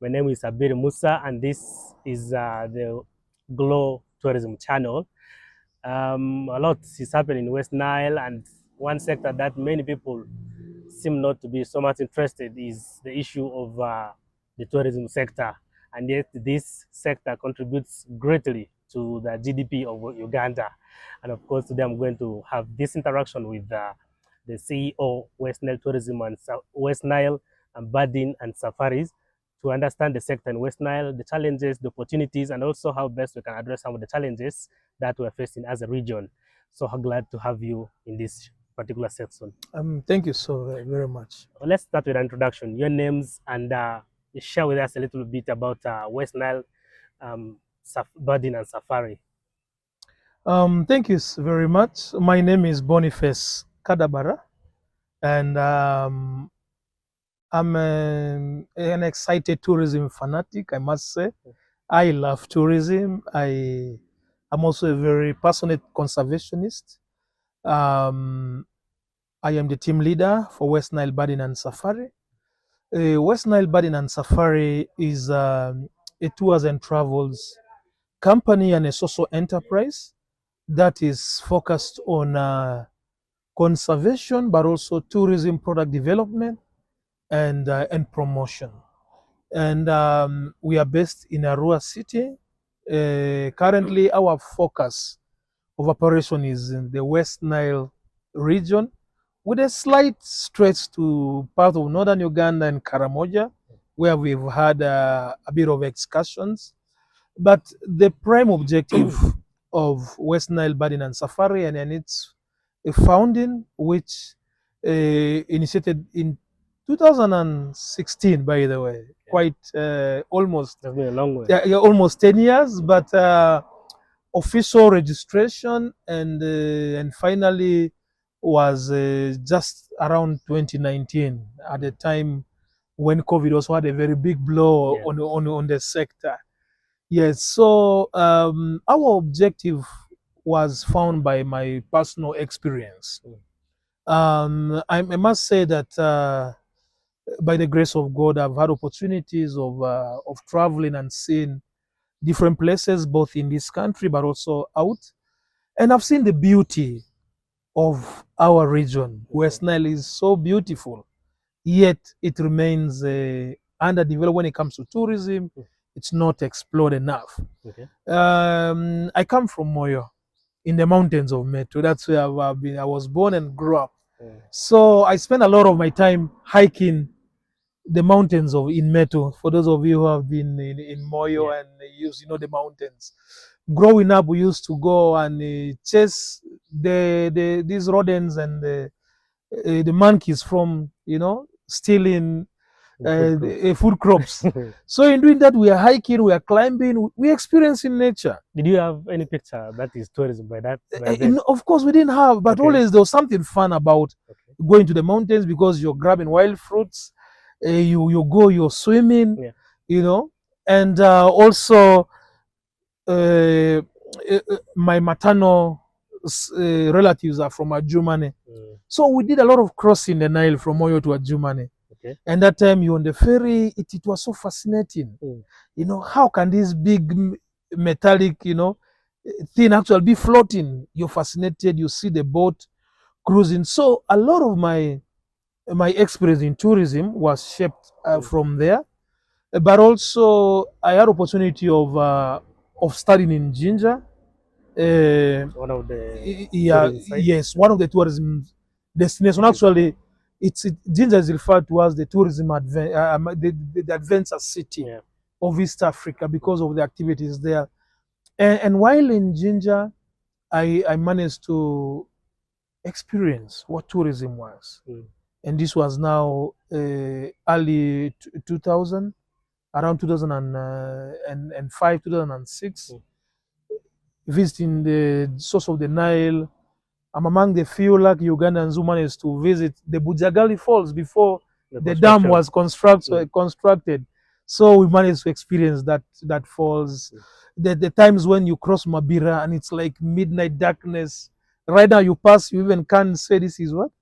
My name is Abir Musa, and this is the Glow Tourism channel. A lot is happening in West Nile, and one sector that many people seem not to be so much interested is the issue of the tourism sector. And yet this sector contributes greatly to the GDP of Uganda. And of course, today I'm going to have this interaction with the CEO, West Nile Tourism and West Nile and Birding and Safaris, to understand the sector in West Nile, the challenges, the opportunities, and also how best we can address some of the challenges that we're facing as a region. So I'm glad to have you in this particular section. Thank you so very much. Well, let's start with an introduction, your names, and share with us a little bit about West Nile Birding and Safari. Thank you very much. My name is Boniface Kadabara, and I'm an excited tourism fanatic, I must say. I love tourism. I'm also a very passionate conservationist. I am the team leader for West Nile Birding and Safari. West Nile Birding and Safari is a tours and travels company and a social enterprise that is focused on conservation, but also tourism product development and promotion. And we are based in Arua City. Currently, our focus of operation is in the West Nile region, with a slight stretch to part of northern Uganda and Karamoja, where we've had a bit of excursions. But the prime objective of West Nile Birding and Safari and its founding, which initiated in 2016, by the way, quite almost That's been a long way. yeah, almost 10 years, but official registration and finally was just around 2019, at the time when COVID also had a very big blow on the sector. Yes, so our objective was found by my personal experience. I must say that by the grace of God, I've had opportunities of traveling and seeing different places, both in this country but also out, and I've seen the beauty of our region. West Nile is so beautiful, yet it remains underdeveloped when it comes to tourism. It's not explored enough. Okay. I come from Moyo, in the mountains of Meto. That's where I've been. I was born and grew up. So I spend a lot of my time hiking the mountains of in Meto. For those of you who have been in Moyo and you know the mountains. Growing up, we used to go and chase these rodents and the monkeys from stealing food crops. So in doing that, we are hiking, we are climbing, we are experiencing nature. Did you have any picture that is tourism by that? Of course, we didn't have, but always there was something fun about going to the mountains, because you're grabbing wild fruits, you go, you're swimming, and also my maternal relatives are from Adjumani. So we did a lot of crossing the Nile from Moyo to Adjumani. And that time you're on the ferry, it was so fascinating. How can this big metallic, thing actually be floating? You're fascinated, you see the boat cruising. So a lot of my experience in tourism was shaped from there. But also I had opportunity of studying in Jinja. One of the one of the tourism destinations. Actually, Jinja is referred to as the tourism the adventure city of East Africa because of the activities there. And while in Jinja, I managed to experience what tourism was. And this was now early 2000, around 2005, 2006. Visiting the source of the Nile. I'm among the few lucky Ugandans who managed to visit the Bujagali Falls before the dam was constructed. So we managed to experience that falls. The times when you cross Mabira and it's like midnight darkness. Right now you pass, you even can't say this is what?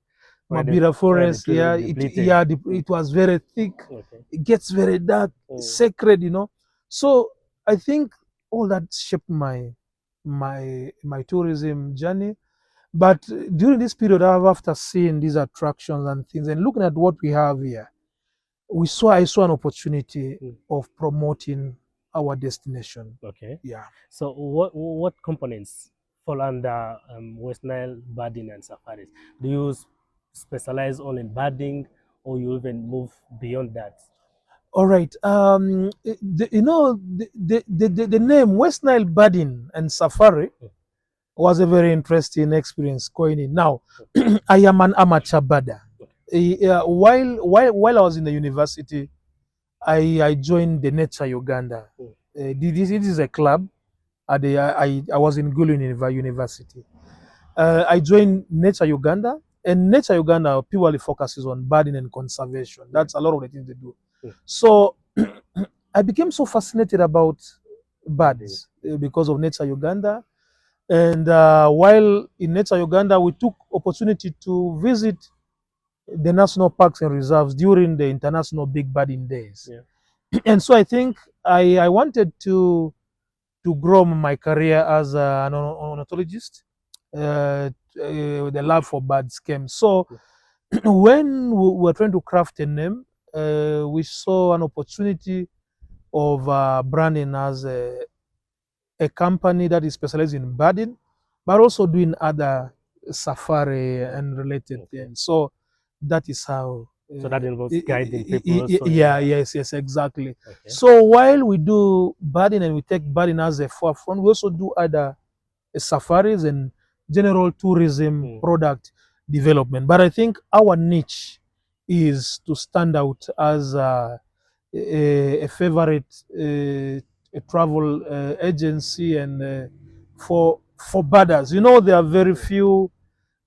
Mabira where the forest. trees will Yeah, be depleted. it was very thick. Okay. It gets very dark, sacred, you know. So I think all that shaped my tourism journey. But during this period, after seeing these attractions and things and looking at what we have here, I saw an opportunity of promoting our destination. Okay. Yeah. So what components fall under West Nile birding and safaris? Do you specialize only in birding, or you even move beyond that? All right. You know, the name West Nile Birding and Safari was a very interesting experience going in. Now, I am an amateur birder. While I was in the university, I joined the Nature Uganda. This is a club. I was in Gulu University. I joined Nature Uganda, and Nature Uganda purely focuses on birding and conservation. That's a lot of the things they do. So I became so fascinated about birds because of Nature Uganda. And while in Nature Uganda, we took opportunity to visit the national parks and reserves during the International Big Birding Days. And so I think I wanted to grow my career as an ornithologist. The love for birds came. So when we were trying to craft a name, we saw an opportunity of branding as a company that is specialized in birding, but also doing other safari and related things. So that is how. So that involves guiding people also. Yeah, yes, exactly. Okay. So while we do birding and we take birding as a forefront, we also do other safaris and general tourism product development. But I think our niche is to stand out as a favorite a travel agency and for birders. You know, there are very few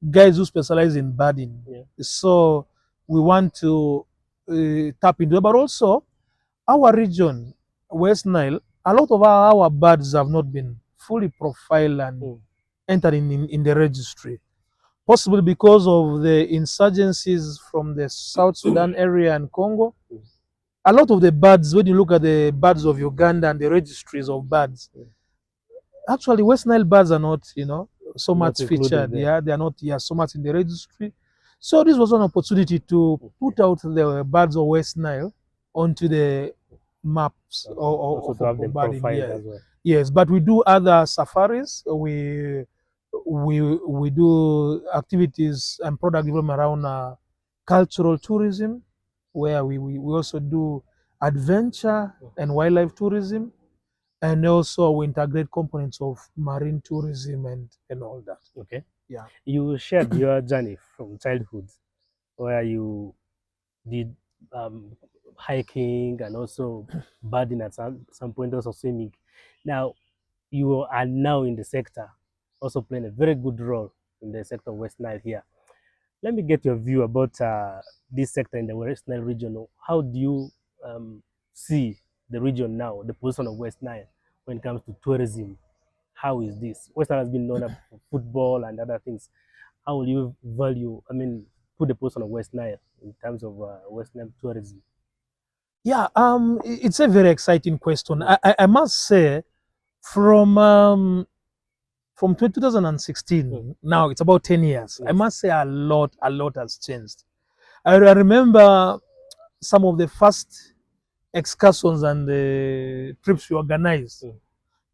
guys who specialize in birding. So we want to tap into it. But also, our region, West Nile, a lot of our birds have not been fully profiled and entered in the registry. Possibly because of the insurgencies from the South Sudan area and Congo. A lot of the birds, when you look at the birds of Uganda and the registries of birds, actually West Nile birds are not, you know, so much featured. Yeah, they are not so much in the registry. So this was an opportunity to put out the birds of West Nile onto the maps or to have them profiled as well. Yes, but we do other safaris. We do activities and product development around cultural tourism, where we also do adventure and wildlife tourism, and also we integrate components of marine tourism and all that. Okay. Yeah. You shared your journey from childhood, where you did hiking and also birding at some point, also swimming. Now, you are now in the sector, also playing a very good role in the sector of West Nile here. Let me get your view about this sector in the West Nile region. How do you see the region now, the position of West Nile when it comes to tourism? How is this? West Nile has been known for football and other things. How will you value, put the position of West Nile in terms of West Nile tourism? Yeah, it's a very exciting question. I must say, from 2016, now it's about 10 years. Yes. I must say a lot has changed. I remember some of the first excursions and trips we organized.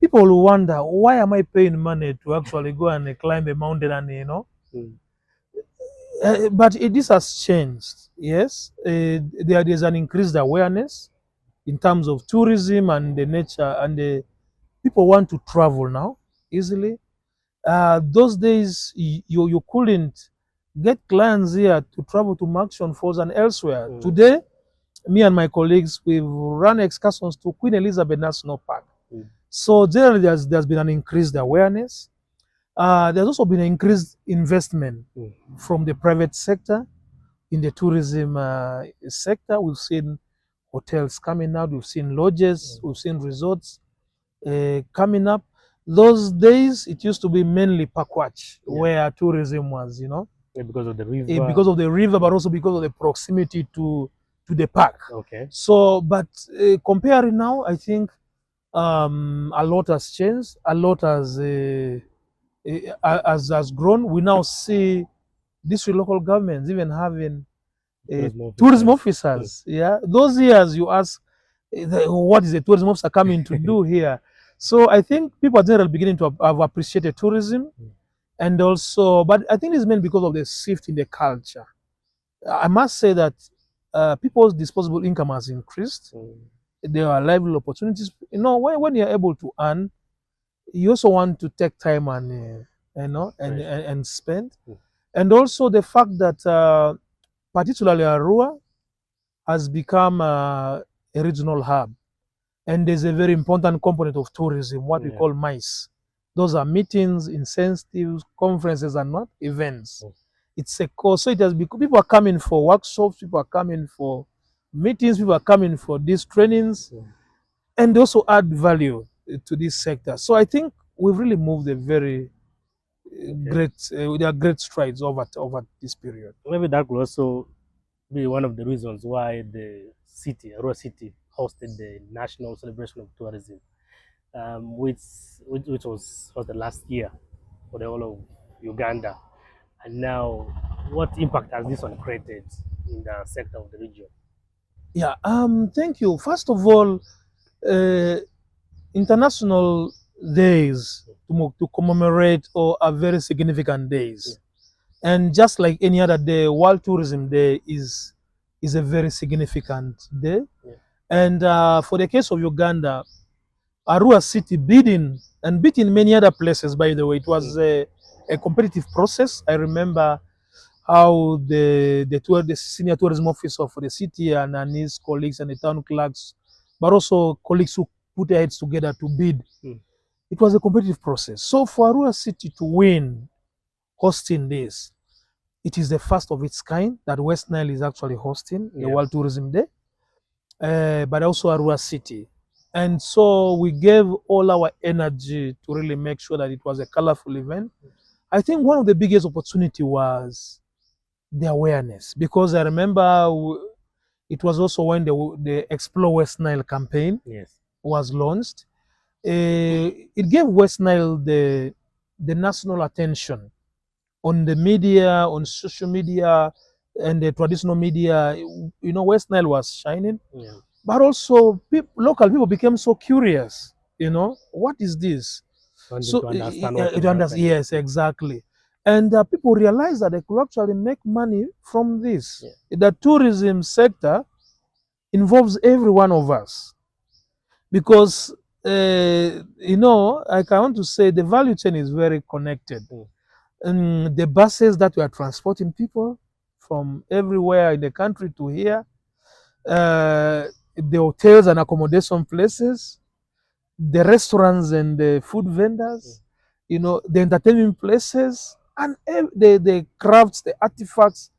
People will wonder, why am I paying money to actually go and climb a mountain and, you know? But this has changed, yes. There's an increased awareness in terms of tourism and the nature, and the people want to travel now easily. Those days, you couldn't get clients here to travel to Maction Falls and elsewhere. Today, me and my colleagues, we've run excursions to Queen Elizabeth National Park. So generally, there's been an increased awareness. There's also been an increased investment from the private sector in the tourism sector. We've seen hotels coming out, we've seen lodges, we've seen resorts coming up. Those days, it used to be mainly Pakwach, where tourism was, you know. Yeah, because of the river. because of the river, but also because of the proximity to the park. Okay. So, but comparing now, I think a lot has changed. A lot has grown. We now see district local governments even having tourism officers. Yeah, those years you ask, what is a tourism officer coming to do here? So I think people are generally beginning to have appreciated tourism, and also, but I think it's mainly because of the shift in the culture. I must say that people's disposable income has increased. There are lively opportunities. You know, when you're able to earn, you also want to take time and and spend. And also the fact that particularly Arua has become a regional hub, and there's a very important component of tourism, what we call MICE. Those are meetings, incentives, conferences, and not events. It's a course, so it has become, people are coming for workshops, people are coming for meetings, people are coming for these trainings, and they also add value to this sector. So I think we've really moved a very great, there are great strides over this period. Maybe that could also be one of the reasons why the city, Arua City, hosted the National Celebration of Tourism, which was hosted last year for the whole of Uganda. And now, what impact has this one created in the sector of the region? Yeah, thank you. First of all, uh, international days to commemorate or are very significant days. And just like any other day, World Tourism Day is a very significant day. And for the case of Uganda, Arua City bidding and beating many other places, by the way, it was a competitive process. I remember how the senior tourism officer for the city and his colleagues and the town clerks, but also colleagues who put their heads together to bid. It was a competitive process. So for Arua City to win hosting this, it is the first of its kind that WestNile is actually hosting the World Tourism Day, but also Arua City. And so we gave all our energy to really make sure that it was a colorful event. I think one of the biggest opportunity was the awareness, because I remember it was also when the Explore West Nile campaign was launched. It gave West Nile the national attention on the media, on social media, and the traditional media. You know, West Nile was shining, but also local people became so curious. You know, what is this? So to understand, yes, exactly. And people realized that they could actually make money from this. The tourism sector involves every one of us, because you know, like I want to say, the value chain is very connected. And the buses that we are transporting people from everywhere in the country to here, the hotels and accommodation places, the restaurants and the food vendors, you know, the entertainment places, and the crafts, the artifacts,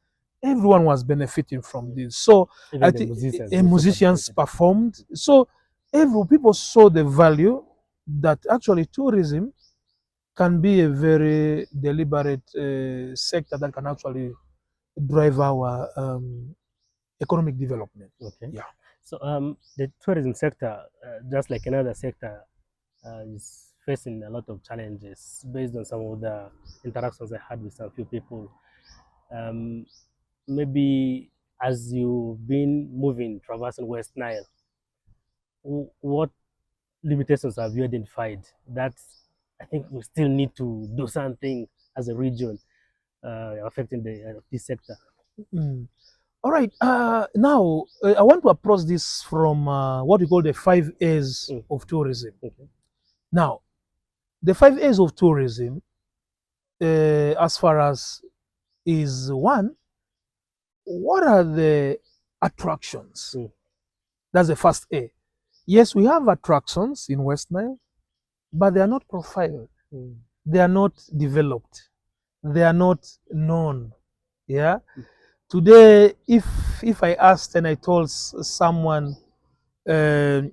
everyone was benefiting from this. So I think musicians performed. So people saw the value that actually tourism can be a very deliberate sector that can actually drive our economic development. Yeah. So the tourism sector, just like another sector, is facing a lot of challenges based on some of the interactions I had with some few people. Maybe as you've been moving, traversing West Nile, what limitations have you identified that I think we still need to do something as a region affecting this sector? All right. Now, I want to approach this from what we call the 5 A's of tourism. Now, the 5 A's of tourism, as far as is one, what are the attractions? That's the first A. Yes, we have attractions in West Nile, but they are not profiled. They are not developed. They are not known. Yeah. Today, if I asked and I told someone that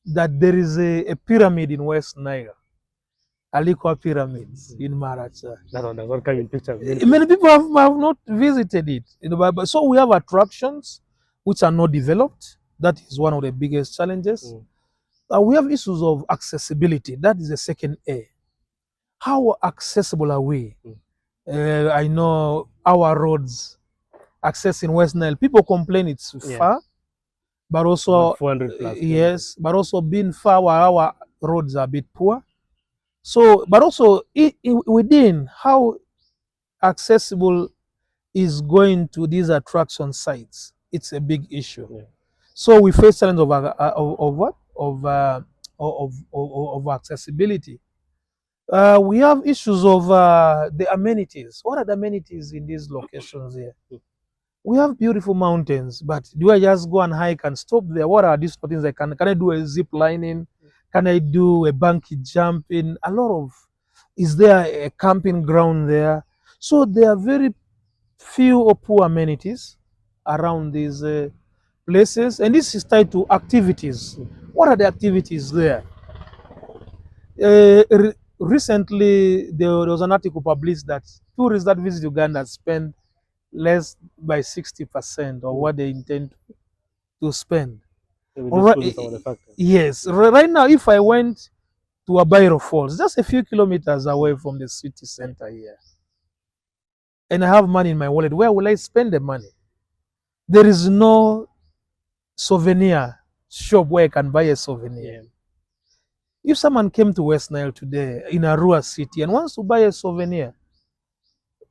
there is a pyramid in West Nile, Alikwa pyramids in Maracha. That one does not come in picture. Many people have not visited it. But so we have attractions which are not developed. That is one of the biggest challenges. We have issues of accessibility. That is the second A. How accessible are we? I know our roads, access in West Nile, people complain it's far, but also 400 plus. Yes, but also being far, our roads are a bit poor. So, but also within how accessible is going to these attraction sites, it's a big issue. So we face challenge of what of accessibility. We have issues of the amenities. What are the amenities in these locations here? We have beautiful mountains, but do I just go and hike and stop there? What are these things I can I do a zip lining? Can I do a bungee jumping? A lot of, is there a camping ground there? So there are very few or poor amenities around these places, and this is tied to activities. What are the activities there? Recently, there was an article published that tourists that visit Uganda spend less by 60% of what they intend to spend. Yes, right now, if I went to Abairo Falls, just a few kilometers away from the city center here, and I have money in my wallet, where will I spend the money? There is no souvenir shop where I can buy a souvenir. If someone came to West Nile today in a rural city and wants to buy a souvenir,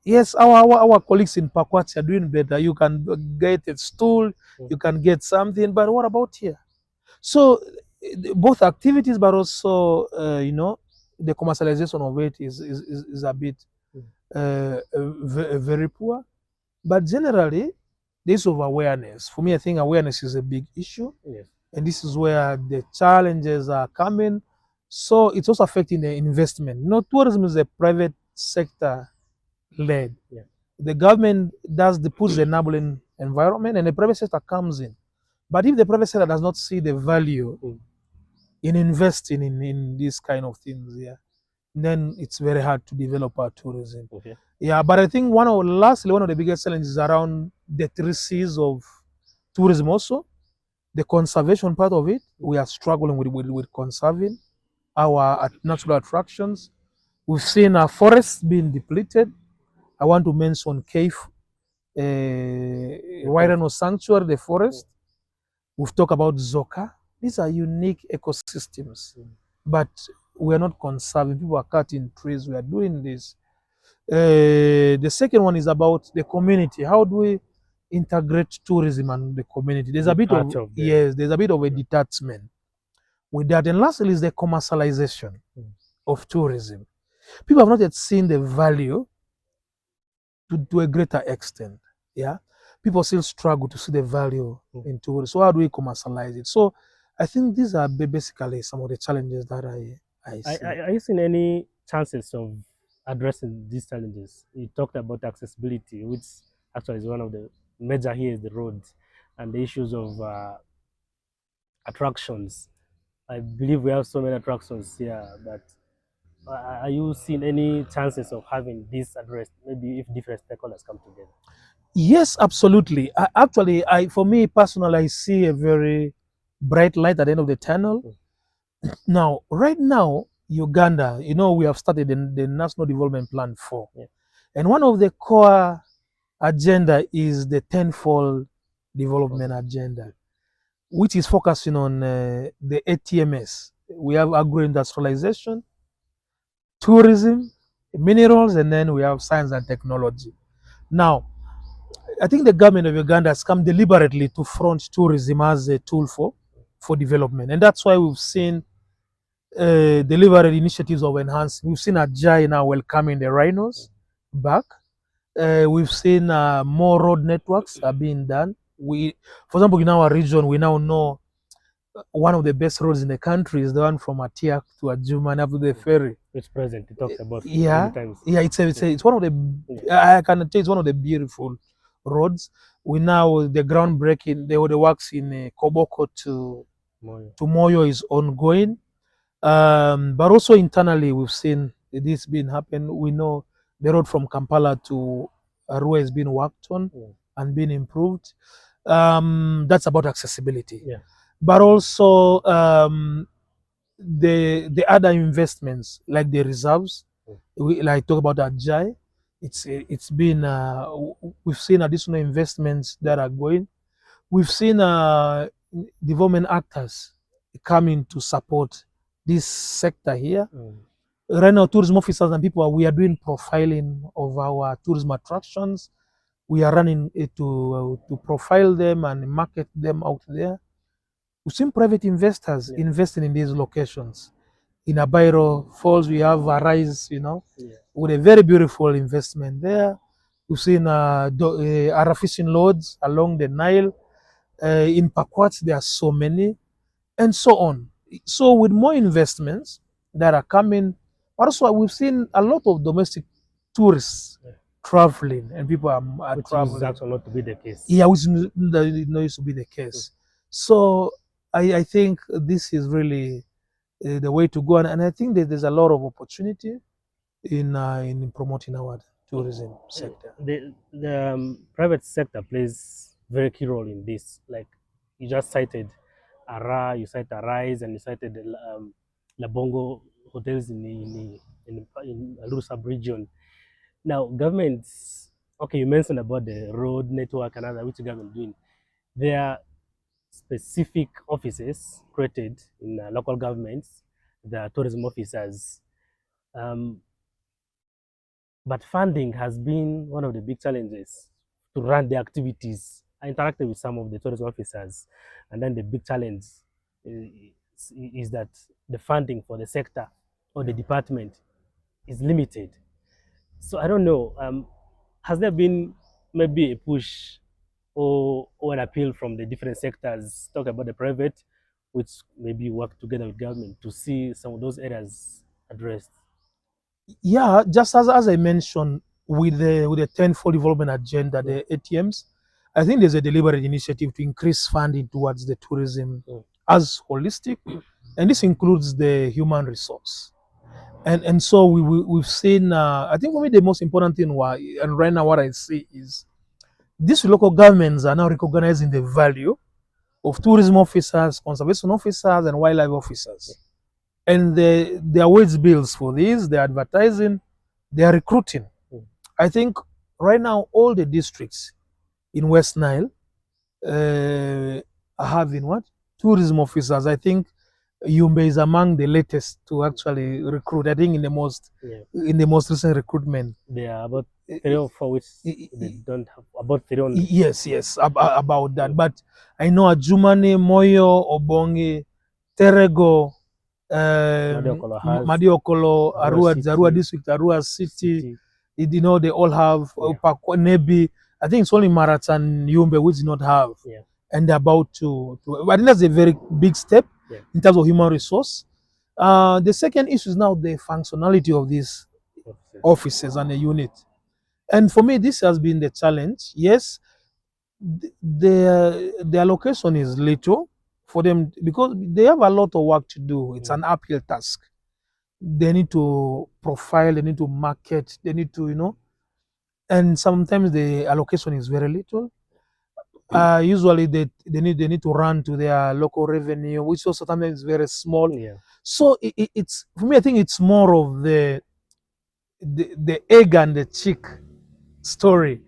yes, our colleagues in Pakwach are doing better. You can get a stool, you can get something, but what about here? So both activities, but also you know, the commercialization of it is a bit very poor. But generally, this of awareness. For me, I think awareness is a big issue, and this is where the challenges are coming. So it's also affecting the investment. You know, tourism is a private sector led. The government puts the enabling environment, and the private sector comes in. But if the private sector does not see the value in investing in these kind of things, then it's very hard to develop our tourism. But I think one of the biggest challenges around the 3 C's of tourism also, the conservation part of it. We are struggling with conserving our natural attractions. We've seen our forests being depleted. I want to mention Cave, Wairano Sanctuary, the forest. We've talked about Zoka. These are unique ecosystems, but we are not conserving. People are cutting trees. We are doing this. The second one is about the community. How do we integrate tourism and the community? There's a bit of there's a bit of a detachment with that. And lastly is the commercialization of tourism. People have not yet seen the value to a greater extent. People still struggle to see the value in tourism. So how do we commercialize it? So I think these are basically some of the challenges that I see. Are you seeing any chances of addressing these challenges? You talked about accessibility, which actually is one of the major here is the roads and the issues of attractions. I believe we have so many attractions here, but are you seeing any chances of having this addressed, maybe if different stakeholders come together? Yes, absolutely. Actually, for me personally, I see a very bright light at the end of the tunnel. Now, right now, Uganda, you know, we have started the National Development Plan 4. And one of the core agenda is the tenfold development agenda, which is focusing on the ATMS. We have agro-industrialization, tourism, minerals, and then we have science and technology. Now, I think the government of Uganda has come deliberately to front tourism as a tool for development. And that's why we've seen deliberate initiatives of enhancing. We've seen Ajay now welcoming the rhinos back. We've seen more road networks are being done. For example, in our region, we now know one of the best roads in the country is the one from Atiak to Ajuma and up to the ferry. Which President talked about many times. It's one of the, I can tell it's one of the beautiful roads. We now, the groundbreaking, the works in Koboko to Moyo is ongoing. But also internally, we've seen this been happen. We know the road from Kampala to Arua has been worked on and been improved. That's about accessibility. Yeah. But also the other investments like the reserves, like talk about Ajay. It's been we've seen additional investments that are going. We've seen development actors coming to support this sector here. Right now, tourism officers and people, we are doing profiling of our tourism attractions. We are running it to profile them and market them out there. We've seen private investors investing in these locations. In Abairo Falls, we have Arise, with a very beautiful investment there. We've seen Ara fishing lodges along the Nile. In Pakwat, there are so many, and so on. So with more investments that are coming, also we've seen a lot of domestic tourists traveling, and people are Which traveling. is actually not to be the case. Yeah, which used to be the case. So I think this is really the way to go, and I think that there's a lot of opportunity in promoting our tourism sector. The private sector plays very key role in this. Like you just cited Ara, you cited Arise, and you cited the Labongo hotels in Aluru sub-region. Now, governments, okay, you mentioned about the road network and other, which the government doing. There are specific offices created in local governments, the tourism officers. But funding has been one of the big challenges to run the activities. I interacted with some of the tourism officers, and then the big challenge is that the funding for the sector or the department is limited. So I don't know, has there been maybe a push or an appeal from the different sectors, talk about the private, which maybe work together with government to see some of those areas addressed? Yeah, just as I mentioned with the tenfold development agenda, the ATMs, I think there's a deliberate initiative to increase funding towards the tourism as holistic, and this includes the human resource. And so we've seen. I think for me the most important thing, and right now what I see is these local governments are now recognizing the value of tourism officers, conservation officers, and wildlife officers. And their wage bills for this, they're advertising, they're recruiting. I think right now all the districts in West Nile are having what? Tourism officers. I think Yumbe is among the latest to actually recruit. I think in the most recent recruitment. They are about 3 or 4 which they don't have, about 3 only. Yes, about that. But I know Ajumani, Moyo, Obongi, Terego, Madiokolo, Arua District, Arua City. They all have Nebi. I think it's only Maratan Yumbe which do not have. And they're about to. I think that's a very big step in terms of human resource. The second issue is now the functionality of these offices and the unit. And for me, this has been the challenge. Yes, the allocation is little for them because they have a lot of work to do. It's an uphill task. They need to profile, they need to market, they need to, and sometimes the allocation is very little. Usually they need to run to their local revenue, which also sometimes is very small. So it's for me, I think it's more of the egg and the chick story.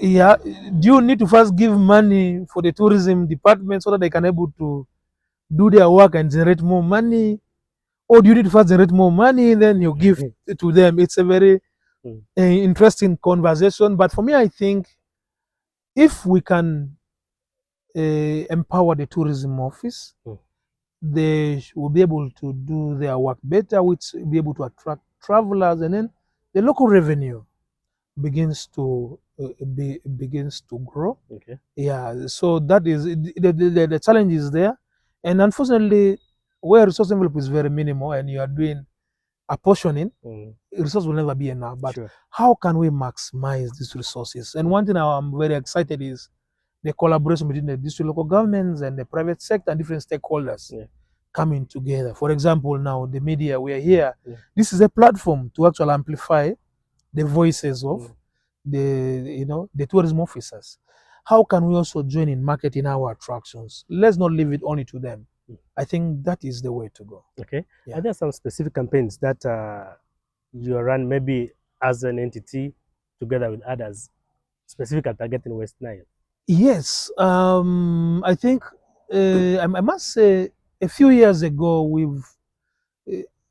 Yeah, do you need to first give money for the tourism department so that they can able to do their work and generate more money, or do you need to first generate more money then you give to them? It's a very interesting conversation. But for me, I think if we can empower the tourism office, they will be able to do their work better, which will be able to attract travelers, and then the local revenue begins to grow. Yeah, so that is the challenge is there, and unfortunately, where resource envelope is very minimal, and you are doing apportioning, resource will never be enough. But how can we maximize these resources? And one thing I'm very excited is the collaboration between the district local governments and the private sector and different stakeholders coming together. For example, now the media, we are here. Yeah. This is a platform to actually amplify the voices of Mm. the tourism officers. How can we also join in marketing our attractions? Let's not leave it only to them. Mm. I think that is the way to go. Okay. Yeah. Are there some specific campaigns that you run maybe as an entity together with others, specific at targeting West Nile? Yes, I think I must say a few years ago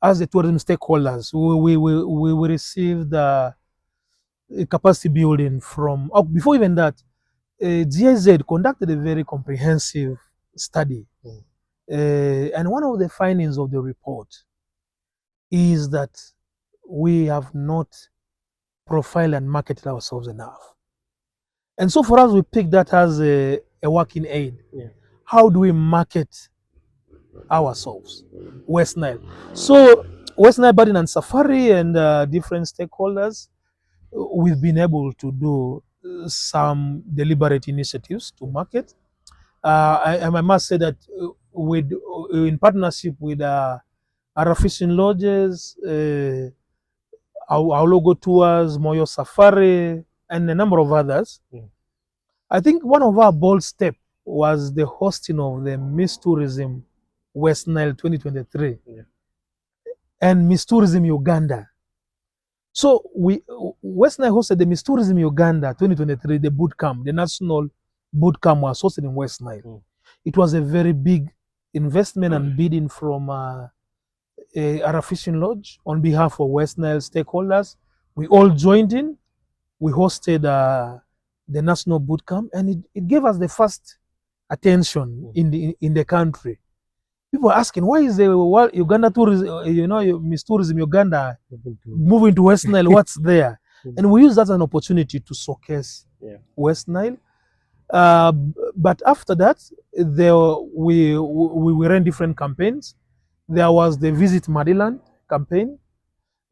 as the tourism stakeholders, we received a capacity building from. Oh, before even that, GIZ conducted a very comprehensive study, Mm. and one of the findings of the report is that we have not profiled and marketed ourselves enough. And so for us, we picked that as a working aid. Yeah. How do we market ourselves, West Nile? So West Nile Garden and Safari and different stakeholders, we've been able to do some deliberate initiatives to market. I must say that in partnership with our fishing lodges, our logo tours, Moyo Safari, and a number of others. Mm. I think one of our bold steps was the hosting of the Miss Tourism West Nile 2023 Yeah. and Miss Tourism Uganda. So West Nile hosted the Miss Tourism Uganda 2023, the boot camp, the national boot camp was hosted in West Nile. Mm. It was a very big investment and bidding from our fishing lodge on behalf of West Nile stakeholders. We all joined in. We hosted the national boot camp, and it gave us the first attention in the country. People are asking, why is the Uganda tourism, Miss Tourism Uganda moving to West Nile? What's there? And we use that as an opportunity to showcase West Nile. But after that, we ran different campaigns. There was the Visit Madiland campaign.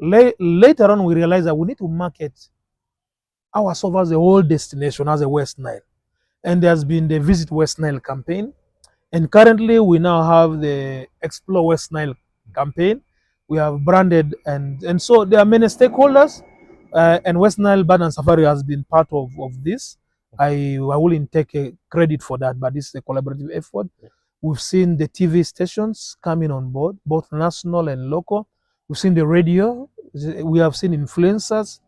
Later on, we realized that we need to market ourselves as a whole destination, as a West Nile. And there's been the Visit West Nile campaign. And currently, we now have the Explore West Nile campaign. We have branded, and so there are many stakeholders, and West Nile Bird and Safari has been part of this. I wouldn't take credit for that, but this is a collaborative effort. We've seen the TV stations coming on board, both national and local. We've seen the radio. We have seen influencers,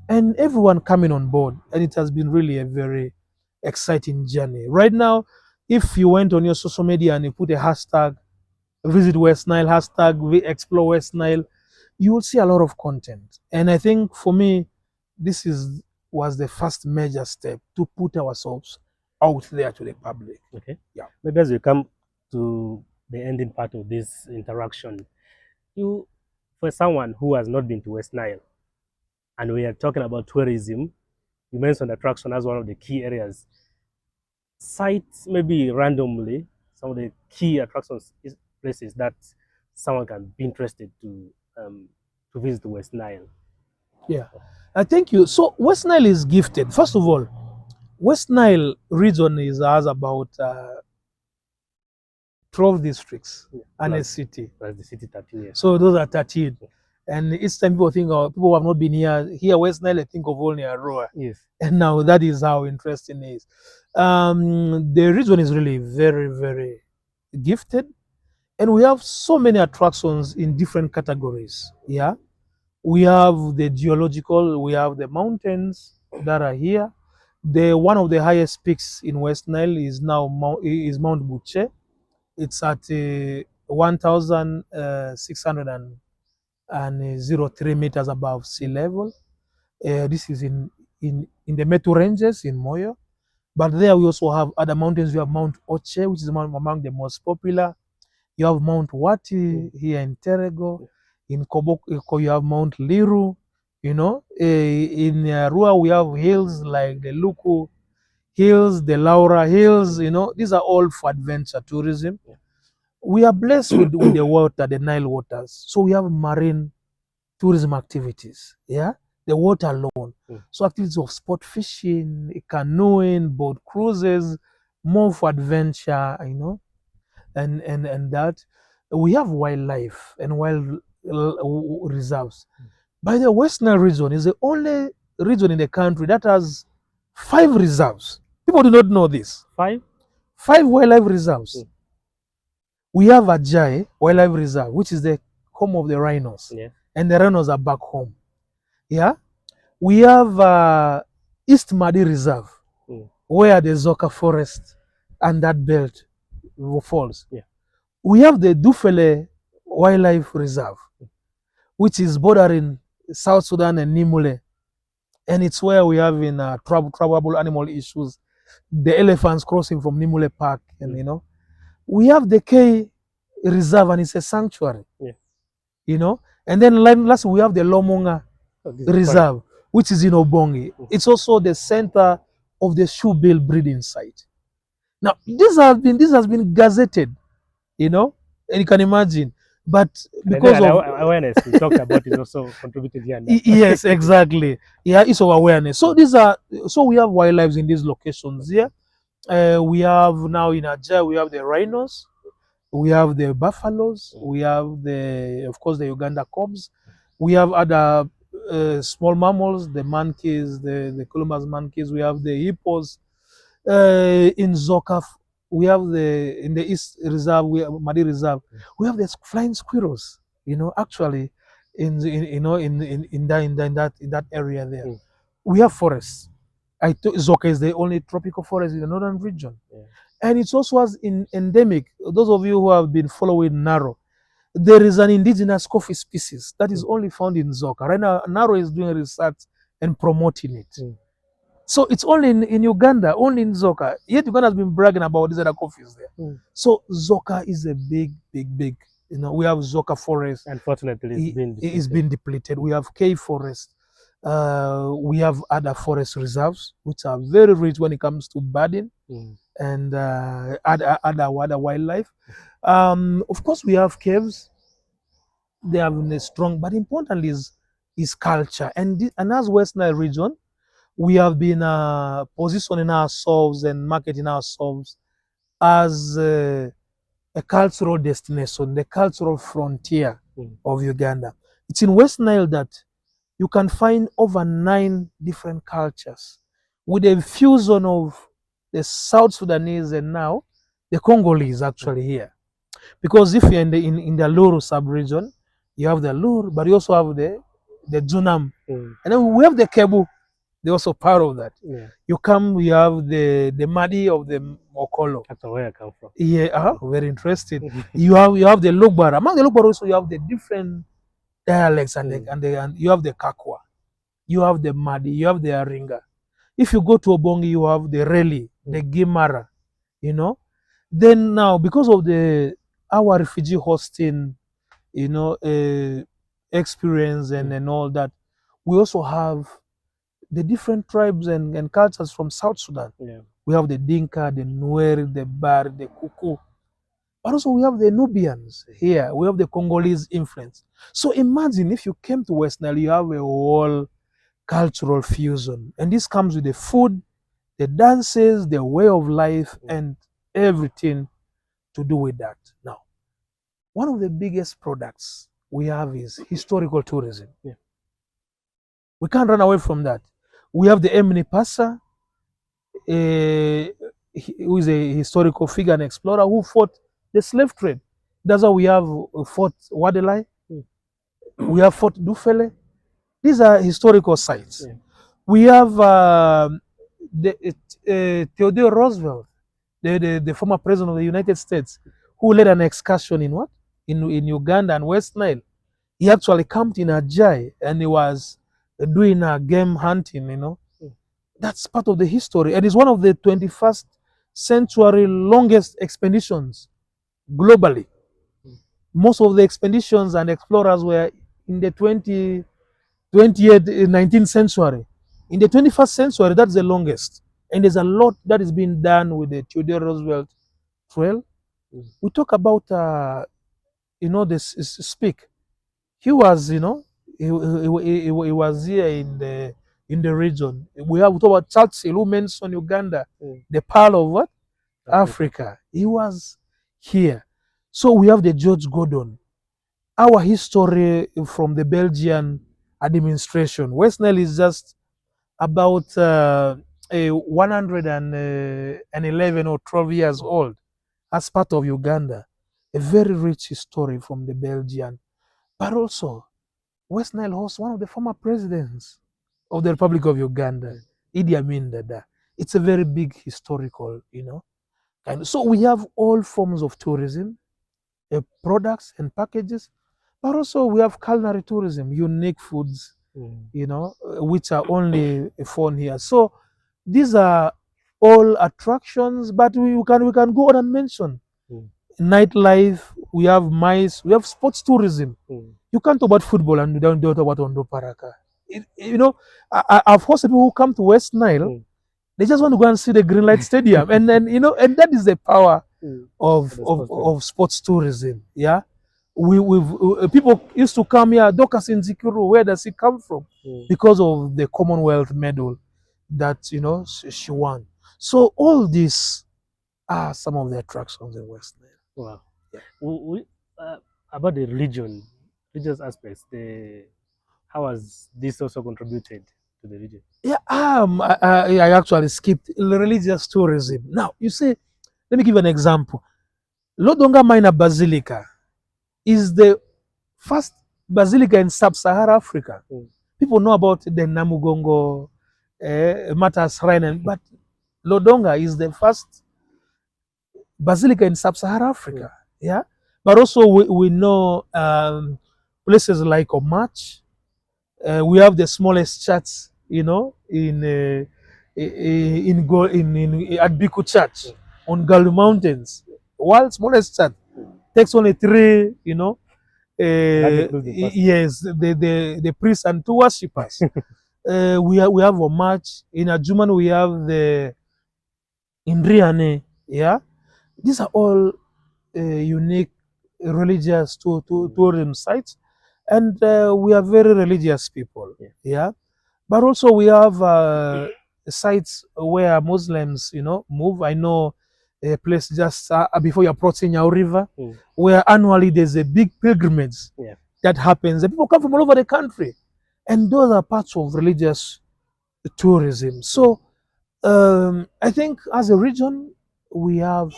and everyone coming on board. And it has been really a very exciting journey. Right now, if you went on your social media and you put a hashtag, Visit West Nile, hashtag Explore West Nile, you will see a lot of content. And I think for me, this was the first major step to put ourselves out there to the public. Okay. Yeah. Maybe as we come to the ending part of this interaction, for someone who has not been to West Nile, and we are talking about tourism, you mentioned attraction as one of the key areas. Cite maybe randomly some of the key attractions places that someone can be interested to visit West Nile. Yeah, thank you. So West Nile is gifted. First of all, West Nile region has about 12 districts and a city. That's the city 13 years. So those are 13. And each time people think, people who have not been here West Nile, they think of only Aroa. Yes. And now that is how interesting it is. The region is really very, very gifted. And we have so many attractions in different categories. Yeah. We have the geological, we have the mountains that are here. One of the highest peaks in West Nile is now Mount Buche. It's at 1,603 meters above sea level. This is in the Metu Ranges in Moyo. But there we also have other mountains. We have Mount Oche, which is among the most popular. You have Mount Wati here in Terego. In Koboko, you have Mount Liru. In Rua, we have hills like the Luku Hills, the Laura Hills. These are all for adventure tourism. We are blessed with the water, the Nile waters. So we have marine tourism activities. Yeah, the water alone. So activities of sport fishing, canoeing, boat cruises, more for adventure. And that. we have wildlife and wild reserves. By the West Nile region is the only region in the country that has 5 reserves. People do not know this. 5? 5 wildlife reserves. We have Ajay Wildlife Reserve, which is the home of the rhinos. Yeah. And the rhinos are back home. Yeah. We have East Madi Reserve, where the Zoka forest and that belt falls. Yeah. We have the Dufele Wildlife Reserve, which is bordering South Sudan and Nimule. And it's where we have in trouble animal issues, the elephants crossing from Nimule Park, and you know. We have the K Reserve, and it's a sanctuary. Yeah. You know, and then last we have the Lomonga Reserve, which is in Obongi. It's also the center of the shoebill breeding site. Now, this has been gazetted, you know, and you can imagine. But because of awareness we talked about is also contributed here. Yes, exactly. Yeah, it's of awareness. So we have wildlife in these locations here. We have now in Ajah, we have the rhinos, we have the buffaloes, we have of course the Uganda cobs, we have other small mammals, the monkeys, the Columbus monkeys, we have the hippos. In Zoka, we have in the East Reserve, Madi Reserve, we have the flying squirrels. You know, actually, in that area there, we have forests. Zoka is the only tropical forest in the northern region, and it's also as endemic. Those of you who have been following Naro, there is an indigenous coffee species that is only found in Zoka. Right now, Naro is doing research and promoting it. So it's only in Uganda, only in Zoka. Yet Uganda has been bragging about these other coffees there. So Zoka is a big, you know, we have Zoka forest. Unfortunately, it's been depleted. We have K forest. We have other forest reserves, which are very rich when it comes to birding and other wildlife. Of course, we have caves. They have a strong, but importantly is culture. And as West Nile region, we have been positioning ourselves and marketing ourselves as a cultural destination, the cultural frontier of Uganda. It's in West Nile that you can find over 9 different cultures with a fusion of the South Sudanese and now the Congolese actually here. Because if you're in the Luru sub-region, you have the Luru, but you also have the Junam. And then we have the Kebu. They're also part of that. You have the Madi of the Mokolo. That's where I come from. Yeah, very interesting. you have the Lugbara. Among the Lugbara also you have the different dialects and you have the Kakwa, you have the Madi, you have the Aringa. If you go to Obongi, you have the Reli, the Gimara, you know. Then now, because of our refugee hosting, you know, experience and all that, we also have the different tribes and cultures from South Sudan. We have the Dinka, the Nuer, the Bar, the Kuku. But also we have the Nubians here. We have the Congolese influence. So imagine if you came to West Nile, you have a whole cultural fusion. And this comes with the food, the dances, the way of life, and everything to do with that. Now, one of the biggest products we have is historical tourism. We can't run away from that. We have the Emni Pasa, who is a historical figure and explorer who fought the slave trade. That's why we have Fort Wadelai. We have Fort Dufele. These are historical sites. We have Theodore Roosevelt, the former president of the United States, who led an excursion in in Uganda and West Nile. He actually camped in Ajay and he was doing game hunting, you know. That's part of the history. And it's one of the 21st century longest expeditions globally. Most of the expeditions and explorers were in the 19th century. In the 21st century, that's the longest. And there's a lot that is being done with the Theodore Roosevelt Trail. We talk about, you know, this speak. He was, you know, he was here in the region. We talk about Churchill, who mentioned Uganda, the pearl of what? Africa. He was here. So we have the George Gordon. Our history from the Belgian administration. WestNile is just about 111 or 12 years old as part of Uganda. A very rich history from the Belgian. But also, West Nile hosts one of the former presidents of the Republic of Uganda, Idi Amin Dada. It's a very big historical, kind. So we have all forms of tourism, products and packages, but also we have culinary tourism, unique foods, which are only found here. So these are all attractions, but we can go on and mention nightlife. We have mice. We have sports tourism. You can't talk about football and you don't talk about Ondo Paraka. I've heard people who come to West Nile. They just want to go and see the Green Light Stadium, and then and that is the power of sports tourism. Yeah, people used to come here. Dokas in Zikuru, where does he come from? Because of the Commonwealth medal that she won. So all these are some of the attractions in West Nile. Wow. About the religious aspects, how has this also contributed to the region? Yeah, I actually skipped religious tourism. Now, you see, let me give an example. Lodonga Minor Basilica is the first basilica in sub-Saharan Africa. People know about the Namugongo, Mata Shrine, but Lodonga is the first basilica in sub-Saharan Africa. Yeah, but also we know places like Omach. We have the smallest church, in Adbiku Church on Galu Mountains. World's smallest church takes only 3, yes, the priests and 2 worshippers. We have Omach. In Ajuman we have the Indriane. Yeah, these are all unique religious tourism sites, and we are very religious people. Yeah, but also we have sites where Muslims, move. I know a place just before you approach Nyau River, where annually there's a big pilgrimage that happens. The people come from all over the country, and those are parts of religious tourism. So I think as a region, we are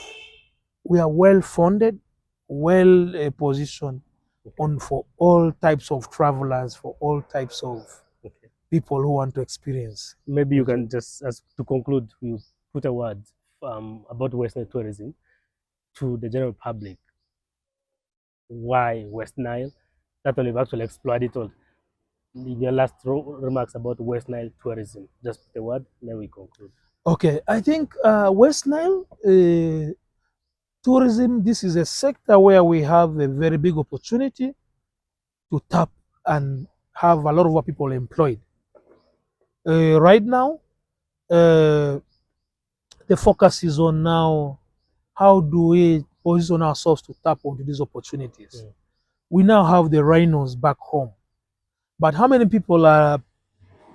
well funded, well positioned for all types of travelers, for all types of people who want to experience. Maybe you can just, as to conclude, you put a word about Western tourism to the general public. Why West Nile? That one you've actually explored it all. In your last remarks about West Nile tourism, just put a word, then we conclude. Okay, I think West Nile tourism, this is a sector where we have a very big opportunity to tap and have a lot of our people employed. Right now, the focus is on now, how do we position ourselves to tap onto these opportunities? We now have the rhinos back home, but how many people are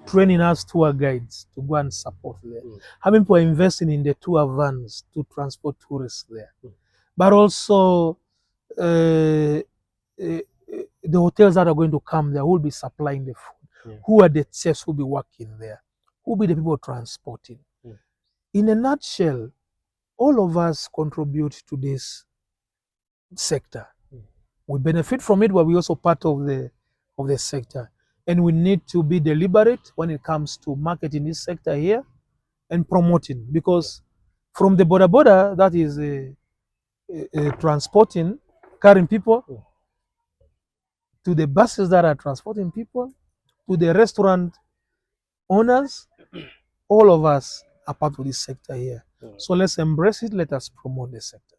training us tour guides to go and support there? How many people are investing in the tour vans to transport tourists there? But also the hotels that are going to come there, who will be supplying the food? Who are the chefs who will be working there? Who will be the people transporting? In a nutshell, all of us contribute to this sector. We benefit from it, but we're also part of the sector. And we need to be deliberate when it comes to marketing this sector here and promoting, because from the border, that is transporting, carrying people, to the buses that are transporting people, to the restaurant owners, all of us are part of this sector here. So let's embrace it. Let us promote the sector.